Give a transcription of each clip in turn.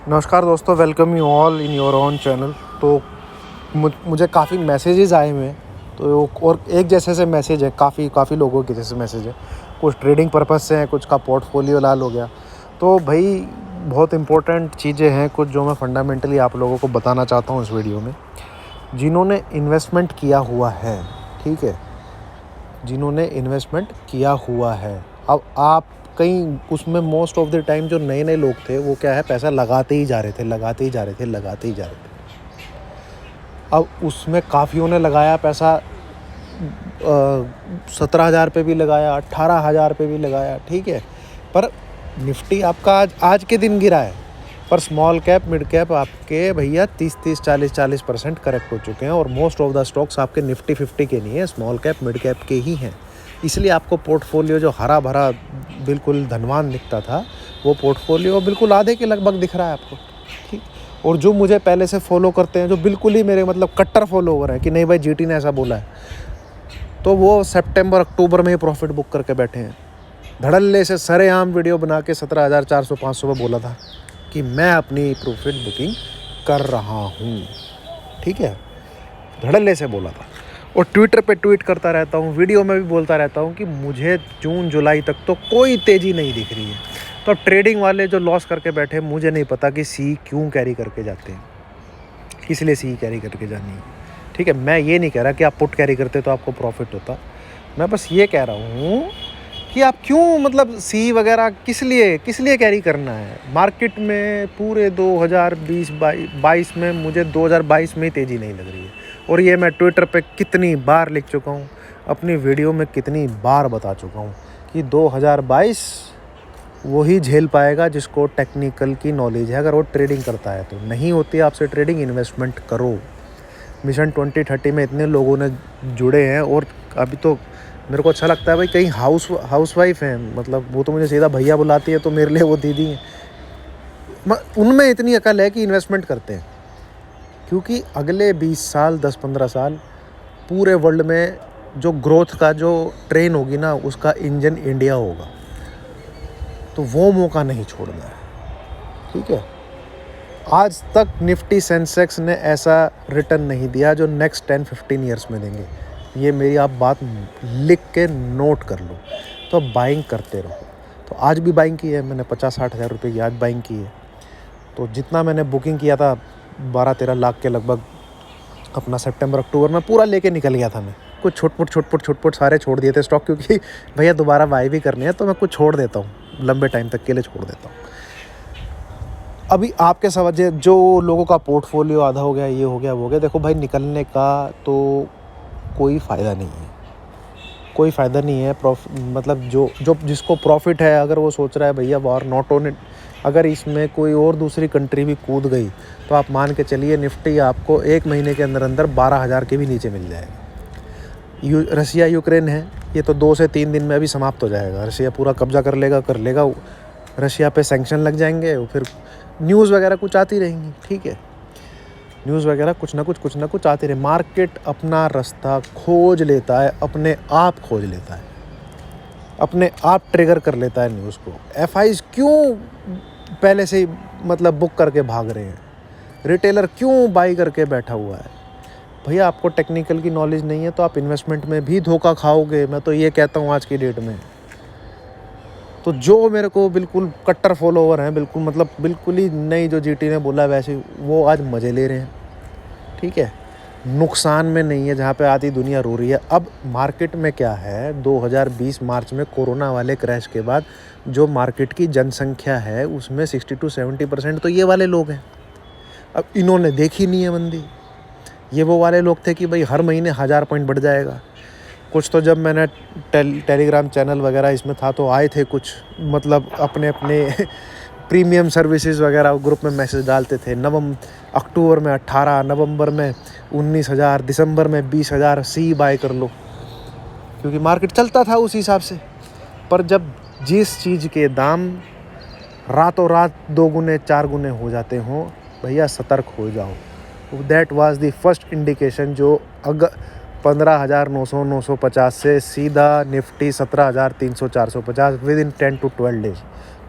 नमस्कार दोस्तों, welcome you all in your own channel. तो मुझे काफ़ी मैसेजेस आए हुए हैं, तो और एक जैसे से मैसेज है, काफ़ी लोगों के जैसे मैसेज है। कुछ ट्रेडिंग पर्पस से हैं, कुछ का पोर्टफोलियो लाल हो गया। तो भाई बहुत इंपॉर्टेंट चीज़ें हैं कुछ जो मैं फंडामेंटली आप लोगों को बताना चाहता हूँ इस वीडियो में। जिन्होंने इन्वेस्टमेंट किया हुआ है, ठीक है, जिन्होंने इन्वेस्टमेंट किया हुआ है, अब आप कहीं उसमें मोस्ट ऑफ द टाइम जो नए लोग थे वो क्या है, पैसा लगाते ही जा रहे थे। अब उसमें काफ़ियों ने लगाया पैसा, 17,000 पे भी लगाया, 18,000 पे भी लगाया, ठीक है। पर निफ्टी आपका आज के दिन गिरा है, पर स्मॉल कैप मिड कैप आपके भैया 30 40% करेक्ट हो चुके हैं। और मोस्ट ऑफ द स्टॉक्स आपके निफ्टी 50 के नहीं है, स्मॉल कैप मिड कैप के ही हैं। इसलिए आपको पोर्टफोलियो जो हरा भरा बिल्कुल धनवान दिखता था, वो पोर्टफोलियो बिल्कुल आधे के लगभग दिख रहा है आपको, ठीक। और जो मुझे पहले से फॉलो करते हैं, जो बिल्कुल ही मेरे मतलब कट्टर फॉलोवर हैं कि नहीं भाई जीटी ने ऐसा बोला है, तो वो सितंबर अक्टूबर में ही प्रॉफिट बुक करके बैठे हैं। धड़ल्ले से सरेआम वीडियो बना के 17,400-500 पे बोला था कि मैं अपनी प्रॉफिट बुकिंग कर रहा हूँ, ठीक है, धड़ल्ले से बोला था। और ट्विटर पे ट्वीट करता रहता हूँ, वीडियो में भी बोलता रहता हूँ कि मुझे जून जुलाई तक तो कोई तेज़ी नहीं दिख रही है। तो अब ट्रेडिंग वाले जो लॉस करके बैठे, मुझे नहीं पता कि सी क्यों कैरी करके जाते हैं, किस लिए सी कैरी करके जानी है, ठीक है। मैं ये नहीं कह रहा कि आप पुट कैरी करते तो आपको प्रॉफिट होता, मैं बस ये कह रहा हूँ कि आप क्यों मतलब सी वगैरह किस लिए कैरी करना है। मार्केट में पूरे 2022 में मुझे 2022 में ही तेज़ी नहीं लग रही है, और ये मैं ट्विटर पे कितनी बार लिख चुका हूँ, अपनी वीडियो में कितनी बार बता चुका हूँ कि 2022 वही झेल पाएगा जिसको टेक्निकल की नॉलेज है, अगर वो ट्रेडिंग करता है तो। नहीं होती आपसे ट्रेडिंग, इन्वेस्टमेंट करो। मिशन 2030 में इतने लोगों ने जुड़े हैं, और अभी तो मेरे को अच्छा लगता है भाई, कहीं हाउसवाइफ हैं, मतलब वो तो मुझे सीधा भैया बुलाती है, तो मेरे लिए वो दीदी हैं। उनमें इतनी अकल है कि इन्वेस्टमेंट करते हैं, क्योंकि अगले 20 साल 10-15 साल पूरे वर्ल्ड में जो ग्रोथ का जो ट्रेन होगी ना, उसका इंजन इंडिया होगा। तो वो मौका नहीं छोड़ना है, ठीक है। आज तक निफ्टी सेंसेक्स ने ऐसा रिटर्न नहीं दिया जो नेक्स्ट 10-15 ईयर्स में देंगे। ये मेरी आप बात लिख के नोट कर लो। तो बाइंग करते रहो। तो आज भी बाइंग की है मैंने, 50-60 हज़ार रुपये की आज बाइंग की है। तो जितना मैंने बुकिंग किया था 12-13 लाख के लगभग, अपना सितंबर अक्टूबर में पूरा लेके निकल गया था मैं। कुछ छोट-मोट सारे छोड़ दिए थे स्टॉक, क्योंकि भैया दोबारा बाई भी करनी है, तो मैं कुछ छोड़ देता हूँ, लंबे टाइम तक के लिए छोड़ देता हूँ। अभी आपके समझ जो लोगों का पोर्टफोलियो आधा हो गया, ये हो गया वो हो गया, देखो भाई निकलने का तो कोई फ़ायदा नहीं है, मतलब जो जिसको प्रॉफिट है, अगर वो सोच रहा है भैया वॉर नॉट ऑन इट, अगर इसमें कोई और दूसरी कंट्री भी कूद गई तो आप मान के चलिए निफ्टी आपको 1 महीने के अंदर 12,000 के भी नीचे मिल जाएगा। रसिया यूक्रेन है, ये तो 2 से 3 दिन में अभी समाप्त हो जाएगा। रसिया पूरा कब्जा कर लेगा, रशिया पे सैंक्शन लग जाएंगे, फिर न्यूज़ वगैरह कुछ आती रहेंगी, ठीक है, न्यूज़ वगैरह कुछ ना कुछ आती रहे। मार्केट अपना रास्ता खोज लेता है, अपने आप खोज लेता है, अपने आप ट्रिगर कर लेता है न्यूज़ को। एफआईज क्यों पहले से ही मतलब बुक करके भाग रहे हैं, रिटेलर क्यों बाई करके बैठा हुआ है। भैया आपको टेक्निकल की नॉलेज नहीं है तो आप इन्वेस्टमेंट में भी धोखा खाओगे, मैं तो ये कहता हूँ आज की डेट में। तो जो मेरे को बिल्कुल कट्टर फॉलोवर हैं, बिल्कुल मतलब बिल्कुल ही नहीं, जो जीटी ने बोला वैसे, वो आज मज़े ले रहे हैं, ठीक है, नुकसान में नहीं है, जहाँ पे आधी दुनिया रो रही है। अब मार्केट में क्या है, 2020 मार्च में कोरोना वाले क्रैश के बाद जो मार्केट की जनसंख्या है उसमें 60-70% तो ये वाले लोग हैं। अब इन्होंने देखी नहीं है मंदी। ये वो वाले लोग थे कि भाई हर महीने 1000 पॉइंट बढ़ जाएगा। कुछ तो जब मैंने टेलीग्राम चैनल वगैरह इसमें था तो आए थे कुछ, मतलब अपने प्रीमियम सर्विसेज वगैरह ग्रुप में मैसेज डालते थे। अक्टूबर में 18, नवंबर में 19,000, दिसंबर में 20,000 सी बाय कर लो, क्योंकि मार्केट चलता था उस हिसाब से। पर जब जिस चीज़ के दाम रातों रात 2 गुने 4 गुने हो जाते हों, भैया सतर्क हो जाओ। That was the first indication, जो 15,900-950 से सीधा Nifty 17,300-450 within 10 to 12 days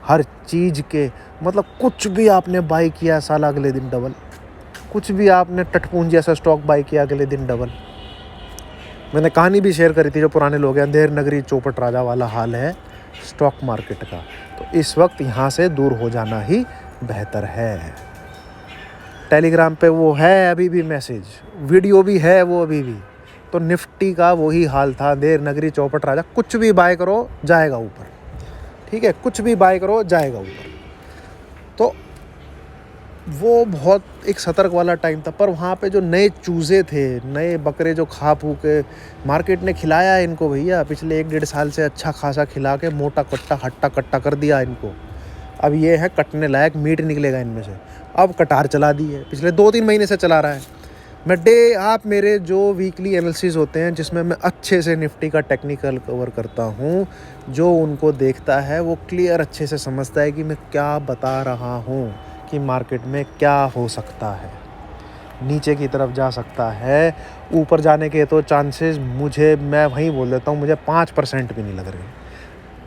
हर चीज़ के, मतलब कुछ भी आपने बाई किया साला अगले दिन डबल, कुछ भी आपने टटपूंजी ऐसा स्टॉक बाई किया अगले दिन डबल। मैंने कहानी भी शेयर करी थी, जो पुराने लोग हैं, अंधेर नगरी चौपट राजा वाला हाल है स्टॉक मार्केट का। तो इस वक्त यहाँ से दूर हो जाना ही बेहतर है। टेलीग्राम पे वो है अभी भी मैसेज, वीडियो भी है वो अभी भी। तो निफ्टी का वही हाल था, अंधेर नगरी चौपट राजा, कुछ भी बाय करो जाएगा ऊपर, ठीक है, कुछ भी बाय करो जाएगा ऊपर। तो वो बहुत एक सतर्क वाला टाइम था। पर वहाँ पे जो नए चूज़े थे, नए बकरे जो खा फू के मार्केट ने खिलाया इनको भैया, पिछले 1-1.5 साल से अच्छा खासा खिला के मोटा कट्टा हट्टा कट्टा कर दिया इनको। अब ये है कटने लायक मीट निकलेगा इनमें से। अब कटार चला दी है, पिछले 2-3 महीने से चला रहा है। आप मेरे जो वीकली एनालिसिस होते हैं, जिसमें मैं अच्छे से निफ्टी का टेक्निकल कवर करता हूँ, जो उनको देखता है वो क्लियर अच्छे से समझता है कि मैं क्या बता रहा हूँ, कि मार्केट में क्या हो सकता है, नीचे की तरफ जा सकता है, ऊपर जाने के तो चांसेस मैं वहीं बोल देता हूँ, मुझे 5% भी नहीं लग रहे।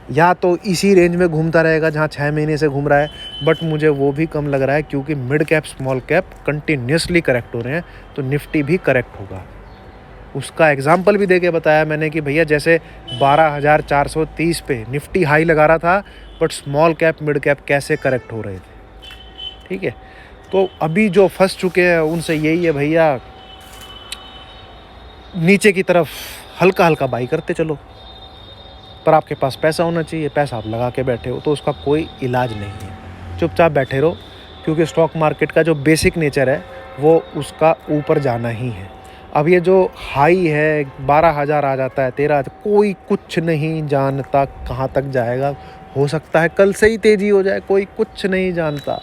या तो इसी रेंज में घूमता रहेगा जहाँ 6 महीने से घूम रहा है, बट मुझे वो भी कम लग रहा है, क्योंकि mid cap small cap continuously correct हो रहे हैं, तो निफ्टी भी करेक्ट होगा। उसका एग्जाम्पल भी देके बताया मैंने कि भैया जैसे 12,430 पे निफ्टी हाई लगा रहा था, but small cap mid cap कैसे करेक्ट हो रहे थे, ठीक है। तो अभी जो फंस चुके हैं उनसे यही है भैया, नीचे की तरफ हल्का हल्का बाई करते चलो, पर आपके पास पैसा होना चाहिए। पैसा आप लगा के बैठे हो तो उसका कोई इलाज नहीं है, चुपचाप बैठे रहो, क्योंकि स्टॉक मार्केट का जो बेसिक नेचर है वो उसका ऊपर जाना ही है। अब ये जो हाई है 12,000 आ जाता है, 13,000, कोई कुछ नहीं जानता कहाँ तक जाएगा। हो सकता है कल से ही तेज़ी हो जाए, कोई कुछ नहीं जानता।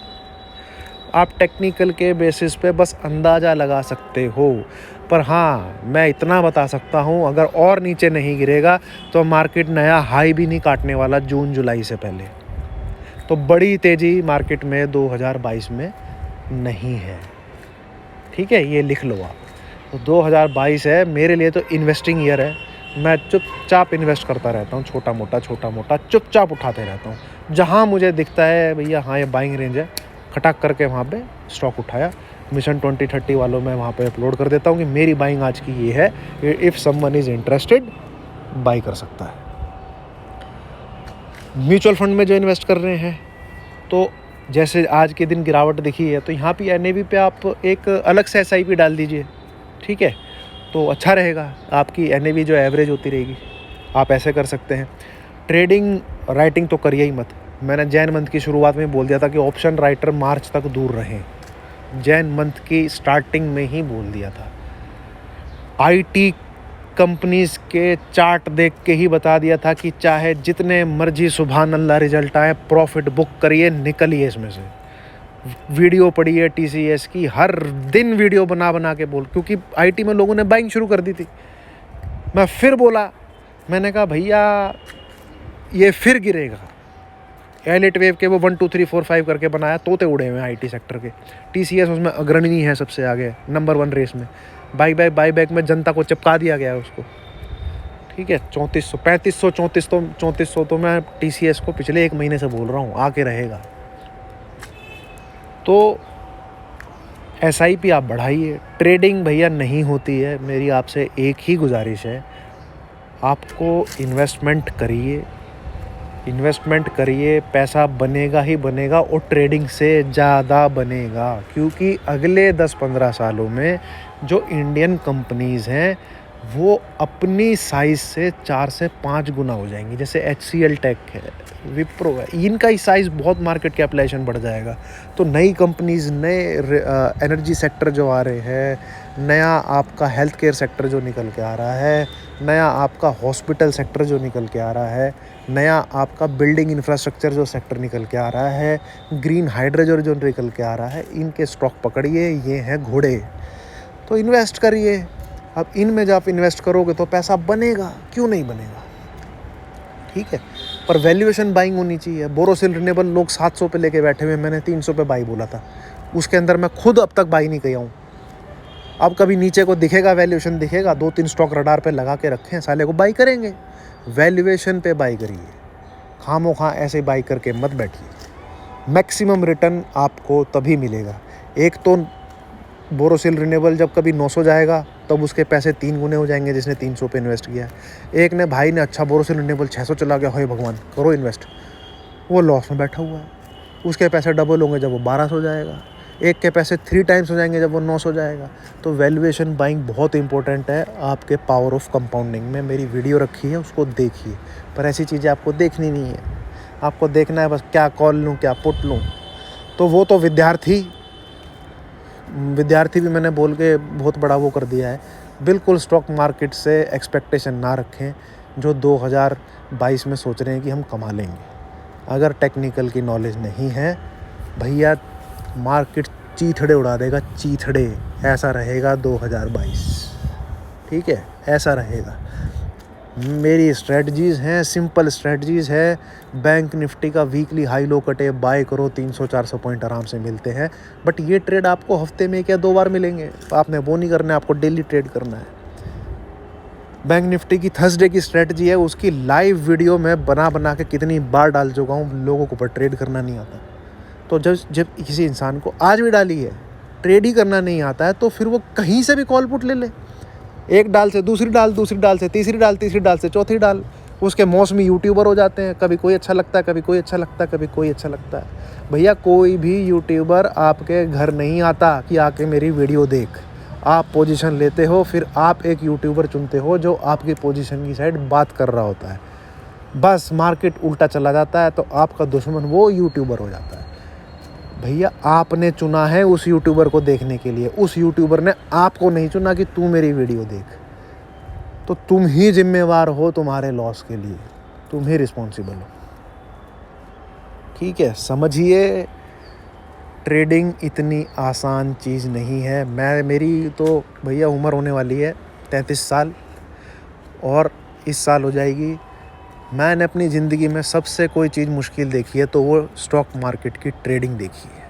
आप टेक्निकल के बेसिस पे बस अंदाज़ा लगा सकते हो। पर हाँ, मैं इतना बता सकता हूँ, अगर और नीचे नहीं गिरेगा तो मार्केट नया हाई भी नहीं काटने वाला जून जुलाई से पहले। तो बड़ी तेज़ी मार्केट में 2022 में नहीं है, ठीक है, ये लिख लो आप। तो 2022 है मेरे लिए तो इन्वेस्टिंग ईयर है। मैं चुपचाप इन्वेस्ट करता रहता हूँ, छोटा मोटा चुपचाप उठाते रहता हूँ। जहाँ मुझे दिखता है भैया हाँ ये बाइंग रेंज है, खटाक करके वहाँ पे स्टॉक उठाया। मिशन 2030 वालों में वहाँ पे अपलोड कर देता हूँ कि मेरी बाइंग आज की ये है, if someone is interested by कर सकता है। म्यूचुअल फंड में जो इन्वेस्ट कर रहे हैं, तो जैसे आज के दिन गिरावट दिखी है, तो यहाँ पे NAV पे आप एक अलग से SIP डाल दीजिए, ठीक है, तो अच्छा रहेगा। आपकी NAV जो एवरेज होती रहेगी, आप ऐसे कर सकते हैं। ट्रेडिंग राइटिंग तो करिए ही मत। मैंने जैन मंथ की शुरुआत में बोल दिया था कि ऑप्शन राइटर मार्च तक दूर रहें, जैन मंथ की स्टार्टिंग में ही बोल दिया था। IT कंपनीज़ के चार्ट देख के ही बता दिया था कि चाहे जितने मर्जी सुभान अल्लाह रिजल्ट आए, प्रॉफिट बुक करिए, निकलिए इसमें से। वीडियो पढ़िए TCS की, हर दिन वीडियो बना के बोल, क्योंकि IT में लोगों ने बाइंग शुरू कर दी थी। मैं फिर बोला, मैंने कहा भैया ये फिर गिरेगा। एलिट वेव के वो 1 2 3 4 5 करके बनाया, तोते उड़े हुए हैं IT सेक्टर के। TCS उसमें अग्रणी है, सबसे आगे नंबर 1 रेस में। बाईबैक में जनता को चिपका दिया गया है उसको, ठीक है। 3400 तो मैं TCS को पिछले 1 महीने से बोल रहा हूँ आके रहेगा। तो SIP आप बढ़ाइए। ट्रेडिंग भैया नहीं होती है, मेरी आपसे एक ही गुजारिश है, आपको इन्वेस्टमेंट करिए, पैसा बनेगा ही बनेगा, और ट्रेडिंग से ज़्यादा बनेगा। क्योंकि अगले 10-15 सालों में जो इंडियन कंपनीज़ हैं वो अपनी साइज़ से 4 से 5 गुना हो जाएंगी। जैसे HCL टेक है, विप्रो है, इनका ही साइज़ बहुत, मार्केट कैपिटलाइजेशन बढ़ जाएगा। तो नई कंपनीज़, नए एनर्जी सेक्टर जो आ रहे हैं, नया आपका हेल्थ केयर सेक्टर जो निकल के आ रहा है, नया आपका हॉस्पिटल सेक्टर जो निकल के आ रहा है, नया आपका बिल्डिंग इंफ्रास्ट्रक्चर जो सेक्टर निकल के आ रहा है, ग्रीन हाइड्रोजन जो निकल के आ रहा है, इनके स्टॉक पकड़िए, ये हैं घोड़े। तो इन्वेस्ट करिए। अब इनमें जब आप इन्वेस्ट करोगे तो पैसा बनेगा, क्यों नहीं बनेगा, ठीक है। पर वैल्यूएशन बाइंग होनी चाहिए। बोरोसिल रिन्यूएबल लोग 700 पे लेके बैठे हुए, मैंने 300 पे बाई बोला था, उसके अंदर मैं खुद अब तक बाई नहीं किया हूँ। अब कभी नीचे को दिखेगा, वैल्यूएशन दिखेगा, 2-3 स्टॉक रडार पे लगा के रखें, साले को बाई करेंगे। वैल्यूएशन पे बाई करिए, खामोखा ऐसे बाई करके मत बैठिए। मैक्सिमम रिटर्न आपको तभी मिलेगा। एक तो बोरोसिल रिन्यूएबल जब कभी 900 जाएगा तब उसके पैसे 3 गुने हो जाएंगे जिसने 300 पे इन्वेस्ट किया है। एक ने भाई ने अच्छा बोरोसिल रिन्यूएबल 600 चला गया, हे भगवान करो इन्वेस्ट, वो लॉस में बैठा हुआ है। उसके पैसे डबल होंगे जब वो 1200 जाएगा। एक के पैसे 3 टाइम्स हो जाएंगे जब वो 900 जाएगा। तो वैल्यूएशन बाइंग बहुत इंपॉर्टेंट है आपके पावर ऑफ कंपाउंडिंग में। मेरी वीडियो रखी है, उसको देखिए, पर ऐसी चीज़ें आपको देखनी नहीं है। आपको देखना है बस क्या कॉल लूँ क्या पुट लूँ। तो वो तो विद्यार्थी भी मैंने बोल के बहुत बड़ा वो कर दिया है। बिल्कुल स्टॉक मार्केट से एक्सपेक्टेशन ना रखें जो 2022 में सोच रहे हैं कि हम कमा लेंगे। अगर टेक्निकल की नॉलेज नहीं है भैया, मार्केट चीथड़े उड़ा देगा, चीथड़े। ऐसा रहेगा 2022, ठीक है, ऐसा रहेगा। मेरी स्ट्रेटजीज़ हैं, सिंपल स्ट्रेटजीज़ है। बैंक निफ्टी का वीकली हाई लो कटे, बाय करो, 300-400 पॉइंट आराम से मिलते हैं। बट ये ट्रेड आपको हफ्ते में 1 या 2 बार मिलेंगे, आपने वो नहीं करना है, आपको डेली ट्रेड करना है। बैंक निफ्टी की थर्सडे की स्ट्रेटजी है, उसकी लाइव वीडियो मैं बना के कितनी बार डाल चुका हूँ। लोगों को पर ट्रेड करना नहीं आता। तो जब किसी इंसान को आज भी डाली है, ट्रेड ही करना नहीं आता है, तो फिर वो कहीं से भी कॉल पुट ले ले। एक डाल से दूसरी डाल, दूसरी डाल से तीसरी डाल, तीसरी डाल से चौथी डाल। उसके मौसमी यूट्यूबर हो जाते हैं। कभी कोई अच्छा लगता है, कभी कोई अच्छा लगता है, कभी कोई अच्छा लगता है। भैया कोई भी यूट्यूबर आपके घर नहीं आता कि आके मेरी वीडियो देख। आप पोजीशन लेते हो, फिर आप एक यूट्यूबर चुनते हो जो आपकी पोजीशन की साइड बात कर रहा होता है। बस मार्केट उल्टा चला जाता है तो आपका दुश्मन वो यूट्यूबर हो जाता है। भैया आपने चुना है उस यूट्यूबर को देखने के लिए, उस यूट्यूबर ने आपको नहीं चुना कि तू मेरी वीडियो देख। तो तुम ही जिम्मेवार हो तुम्हारे लॉस के लिए, तुम ही रिस्पॉन्सिबल हो, ठीक है। समझिए, ट्रेडिंग इतनी आसान चीज़ नहीं है। मेरी तो भैया उम्र होने वाली है 33 साल, और इस साल हो जाएगी। मैंने अपनी ज़िंदगी में सबसे कोई चीज़ मुश्किल देखी है तो वो स्टॉक मार्केट की ट्रेडिंग देखी है।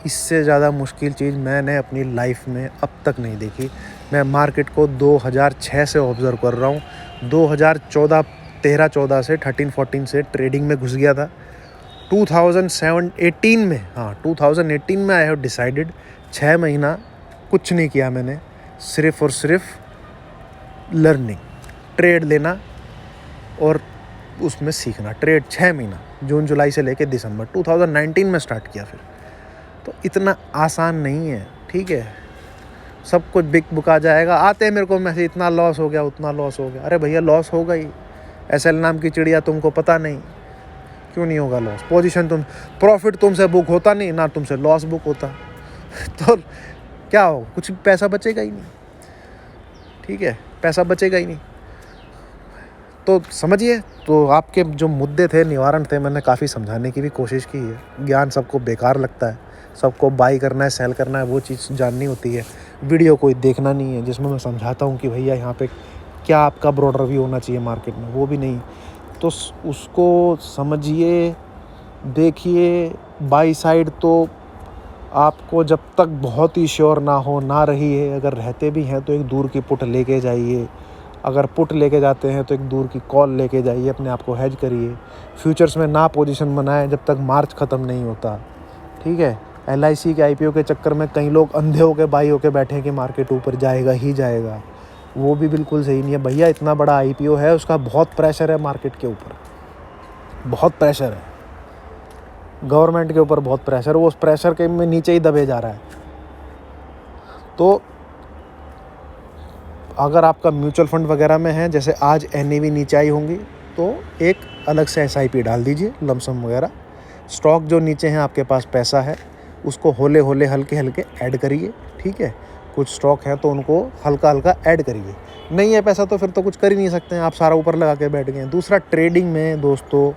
इससे ज़्यादा मुश्किल चीज़ मैंने अपनी लाइफ में अब तक नहीं देखी। मैं मार्केट को 2006 से ऑब्ज़र्व कर रहा हूँ। 2013-14 से 13-14 से ट्रेडिंग में घुस गया था। 2018 में आई हैव डिसाइडेड 6 महीना कुछ नहीं किया मैंने, सिर्फ़ और सिर्फ लर्निंग, ट्रेड लेना और उसमें सीखना। ट्रेड 6 महीना, जून जुलाई से लेके दिसंबर 2019 में स्टार्ट किया। फिर तो इतना आसान नहीं है, ठीक है। सब कुछ बिक बुका जाएगा। आते हैं मेरे को मैसेज, इतना लॉस हो गया, उतना लॉस हो गया। अरे भैया लॉस होगा ही। एसएल नाम की चिड़िया तुमको पता नहीं, क्यों नहीं होगा लॉस। पोजीशन प्रॉफिट तुमसे बुक होता नहीं ना, तुमसे लॉस बुक होता तो क्या होगा, कुछ पैसा बचेगा ही नहीं, ठीक है, पैसा बचेगा ही नहीं। तो समझिए, तो आपके जो मुद्दे थे, निवारण थे, मैंने काफ़ी समझाने की भी कोशिश की है। ज्ञान सबको बेकार लगता है, सबको बाई करना है, सेल करना है, वो चीज़ जाननी होती है। वीडियो कोई देखना नहीं है जिसमें मैं समझाता हूँ कि भैया यहाँ पे क्या आपका ब्रॉडर व्यू होना चाहिए मार्केट में, वो भी नहीं। तो उसको समझिए, देखिए। बाई साइड तो आपको जब तक बहुत ही श्योर ना रही है, अगर रहते भी हैं तो एक दूर की पुट लेके जाइए। अगर पुट लेके जाते हैं तो एक दूर की कॉल लेके जाइए, अपने आप को हेज करिए। फ्यूचर्स में ना पोजीशन बनाएं जब तक मार्च ख़त्म नहीं होता, ठीक है। LIC के IPO के चक्कर में कई लोग अंधे होके बाई होके बैठे हैं कि मार्केट ऊपर जाएगा ही जाएगा, वो भी बिल्कुल सही नहीं है। भैया इतना बड़ा IPO है, उसका बहुत प्रेशर है मार्केट के ऊपर, बहुत प्रेशर है, गवर्नमेंट के ऊपर बहुत प्रेशर, वो उस प्रेशर के में नीचे ही दबे जा रहा है। तो अगर आपका म्यूचुअल फंड वगैरह में है, जैसे आज NAV नीचे आई होंगी, तो एक अलग से SIP डाल दीजिए, लमसम वगैरह। स्टॉक जो नीचे हैं, आपके पास पैसा है, उसको हौले हल्के ऐड करिए, ठीक है। कुछ स्टॉक है तो उनको हल्का ऐड करिए। नहीं है पैसा तो फिर तो कुछ कर ही नहीं सकते हैं, आप सारा ऊपर लगा के बैठ गए। दूसरा, ट्रेडिंग में दोस्तों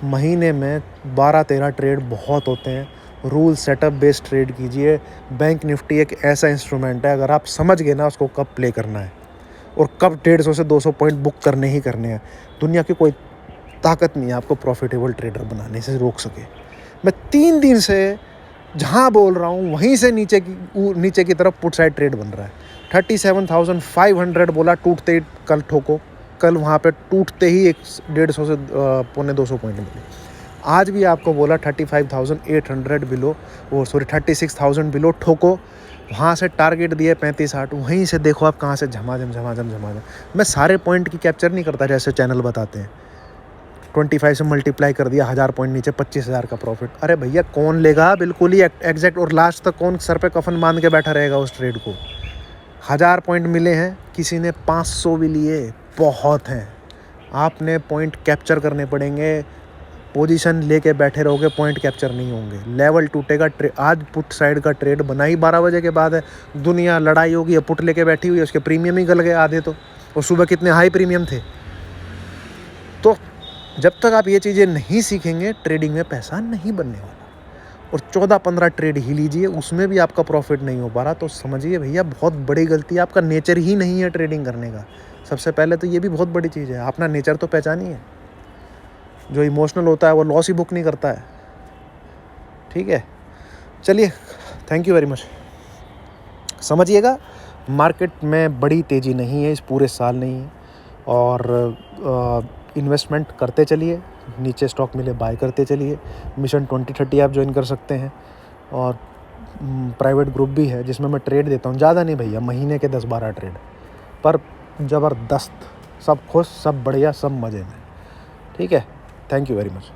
महीने में 12-13 ट्रेड बहुत होते हैं। रूल सेटअप बेस्ड ट्रेड कीजिए। बैंक निफ्टी एक ऐसा इंस्ट्रूमेंट है, अगर आप समझ गए ना उसको कब प्ले करना है और कब 150 से 200 पॉइंट बुक करने ही करने हैं, दुनिया की कोई ताकत नहीं है आपको प्रॉफिटेबल ट्रेडर बनाने से रोक सके। मैं 3 दिन से जहाँ बोल रहा हूँ वहीं से नीचे की तरफ पुट साइड ट्रेड बन रहा है। 37,500 बोला, टूटते ही कल ठोको, कल वहाँ पे टूटते ही 150 से पौने 200 पॉइंट मिले। आज भी आपको बोला 35,800 बिलो, वो सॉरी 36,000 बिलो ठोको, वहाँ से टारगेट दिए 35-8, वहीं से देखो आप कहाँ से झमाझम। मैं सारे पॉइंट की कैप्चर नहीं करता जैसे चैनल बताते हैं। 25 से मल्टीप्लाई कर दिया, 1000 पॉइंट नीचे 25,000 का प्रॉफिट। अरे भैया कौन लेगा, बिल्कुल ही एग्जैक्ट। और लास्ट तक कौन सर पे कफन बांध के बैठा रहेगा उस ट्रेड को। 1000 पॉइंट मिले हैं, किसी ने 500 भी लिए, बहुत हैं। आपने पॉइंट कैप्चर करने पड़ेंगे। पोजीशन लेके बैठे रहोगे, पॉइंट कैप्चर नहीं होंगे, लेवल टूटेगा। आज पुट साइड का ट्रेड बना ही 12 बजे के बाद है, दुनिया लड़ाई होगी, पुट लेके बैठी हुई है, उसके प्रीमियम ही गल गए आधे तो। और सुबह कितने हाई प्रीमियम थे। तो जब तक आप ये चीज़ें नहीं सीखेंगे, ट्रेडिंग में पैसा नहीं बनने वाला। और 14-15 ट्रेड ही लीजिए, उसमें भी आपका प्रॉफिट नहीं हो पा रहा, तो समझिए भैया बहुत बड़ी गलती है। आपका नेचर ही नहीं है ट्रेडिंग करने का। सबसे पहले तो ये भी बहुत बड़ी चीज़ है, अपना नेचर तो पहचानिए। जो इमोशनल होता है वो लॉस ही बुक नहीं करता है। ठीक है, चलिए, थैंक यू वेरी मच। समझिएगा, मार्केट में बड़ी तेज़ी नहीं है, इस पूरे साल नहीं है। और इन्वेस्टमेंट करते चलिए, नीचे स्टॉक मिले बाय करते चलिए। मिशन 2030 आप ज्वाइन कर सकते हैं। और प्राइवेट ग्रुप भी है जिसमें मैं ट्रेड देता हूँ, ज़्यादा नहीं भैया, महीने के 10-12 ट्रेड, पर ज़बरदस्त, सब खुश, सब बढ़िया, सब मज़े में। ठीक है, थैंक यू वेरी मच।